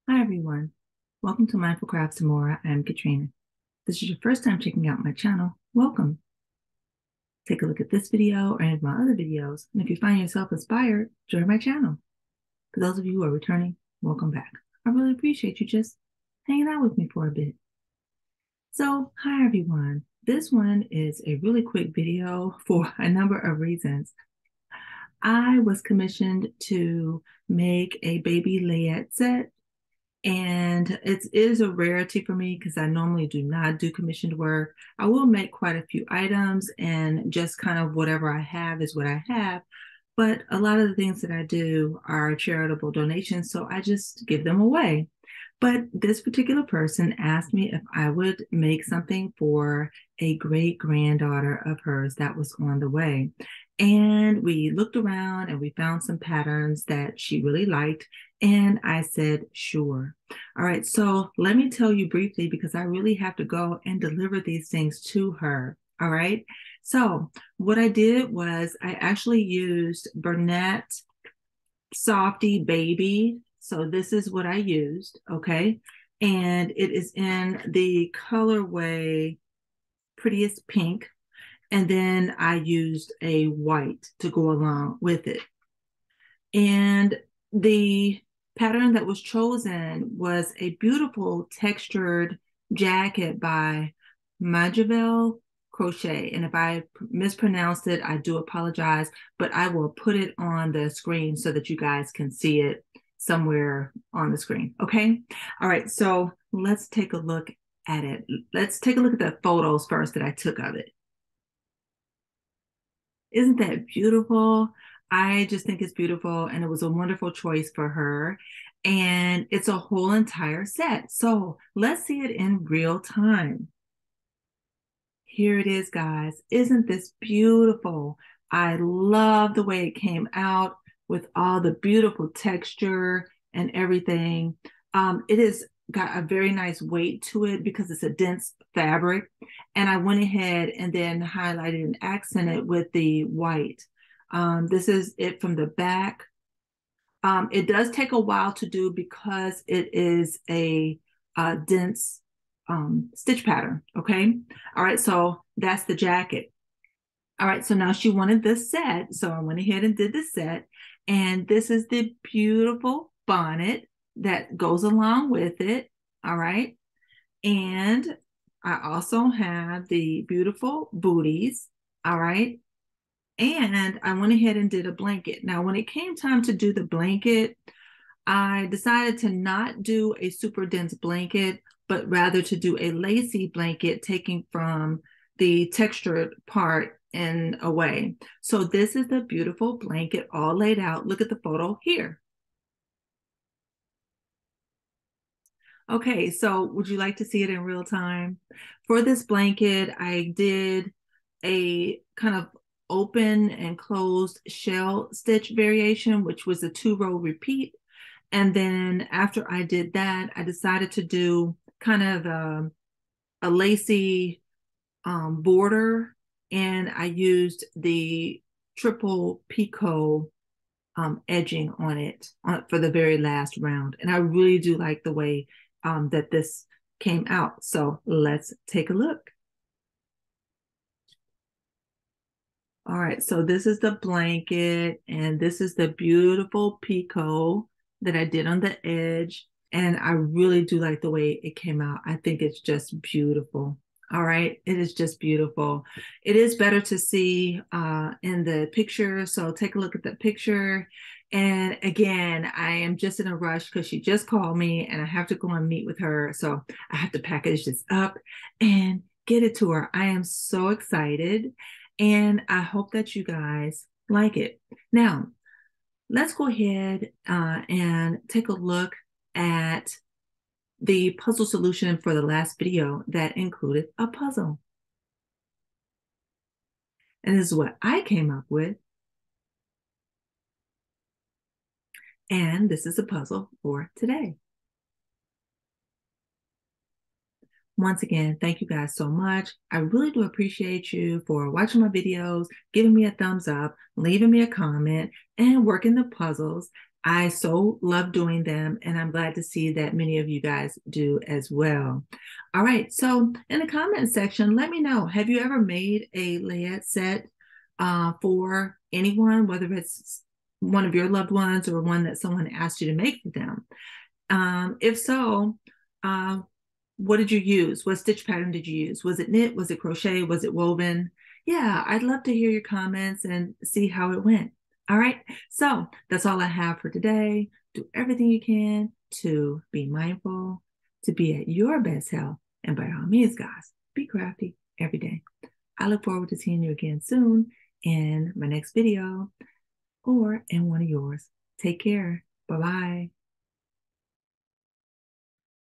Hi everyone, welcome to Mindful Crafts Tomorrow. I'm Katrina. If this is your first time checking out my channel, welcome. Take a look at this video or any of my other videos, and if you find yourself inspired, join my channel. For those of you who are returning, welcome back. I really appreciate you just hanging out with me for a bit. So, hi everyone. This one is a really quick video for a number of reasons. I was commissioned to make a baby Layette set. And it is a rarity for me because I normally do not do commissioned work. I will make quite a few items and just kind of whatever I have is what I have. But a lot of the things that I do are charitable donations, so I just give them away. But this particular person asked me if I would make something for a great granddaughter of hers that was on the way. And we looked around and we found some patterns that she really liked. And I said, sure. All right, so let me tell you briefly because I really have to go and deliver these things to her. All right. So what I did was I actually used Burnett Softy Baby. So this is what I used. Okay. And it is in the colorway Prettiest Pink. And then I used a white to go along with it. And the pattern that was chosen was a beautiful textured jacket by Majavel Crochet. And if I mispronounced it, I do apologize, but I will put it on the screen so that you guys can see it somewhere on the screen. Okay. All right. So let's take a look at it. Let's take a look at the photos first that I took of it. Isn't that beautiful? I just think it's beautiful, and it was a wonderful choice for her. And it's a whole entire set. So let's see it in real time. Here it is, guys. Isn't this beautiful? I love the way it came out with all the beautiful texture and everything. It has got a very nice weight to it because it's a dense fabric. And I went ahead and then highlighted and accented with the white. This is it from the back. It does take a while to do because it is a dense stitch pattern. Okay. All right. So that's the jacket. All right. So now she wanted this set. So I went ahead and did the set. And this is the beautiful bonnet that goes along with it. All right. And I also have the beautiful booties. All right. And I went ahead and did a blanket. Now, when it came time to do the blanket, I decided to not do a super dense blanket, but rather to do a lacy blanket, taking from the textured part in a way. So this is the beautiful blanket all laid out. Look at the photo here. Okay, so would you like to see it in real time? For this blanket, I did a kind of open and closed shell stitch variation, which was a 2-row repeat. And then after I did that, I decided to do kind of a lacy border, and I used the triple picot edging on it for the very last round. And I really do like the way that this came out. So let's take a look. All right, so this is the blanket, and this is the beautiful picot that I did on the edge. And I really do like the way it came out. I think it's just beautiful. All right, it is just beautiful. It is better to see in the picture. So take a look at the picture. And again, I am just in a rush because she just called me and I have to go and meet with her. So I have to package this up and get it to her. I am so excited. And I hope that you guys like it. Now, let's go ahead and take a look at the puzzle solution for the last video that included a puzzle. And this is what I came up with. And this is a puzzle for today. Once again, thank you guys so much. I really do appreciate you for watching my videos, giving me a thumbs up, leaving me a comment, and working the puzzles. I so love doing them, and I'm glad to see that many of you guys do as well. All right, so in the comment section, let me know, have you ever made a layette set for anyone, whether it's one of your loved ones or one that someone asked you to make for them? If so, uh, what did you use? What stitch pattern did you use? Was it knit? Was it crochet? Was it woven? Yeah, I'd love to hear your comments and see how it went. All right, so that's all I have for today. Do everything you can to be mindful, to be at your best health, and by all means, guys, be crafty every day. I look forward to seeing you again soon in my next video or in one of yours. Take care. Bye-bye.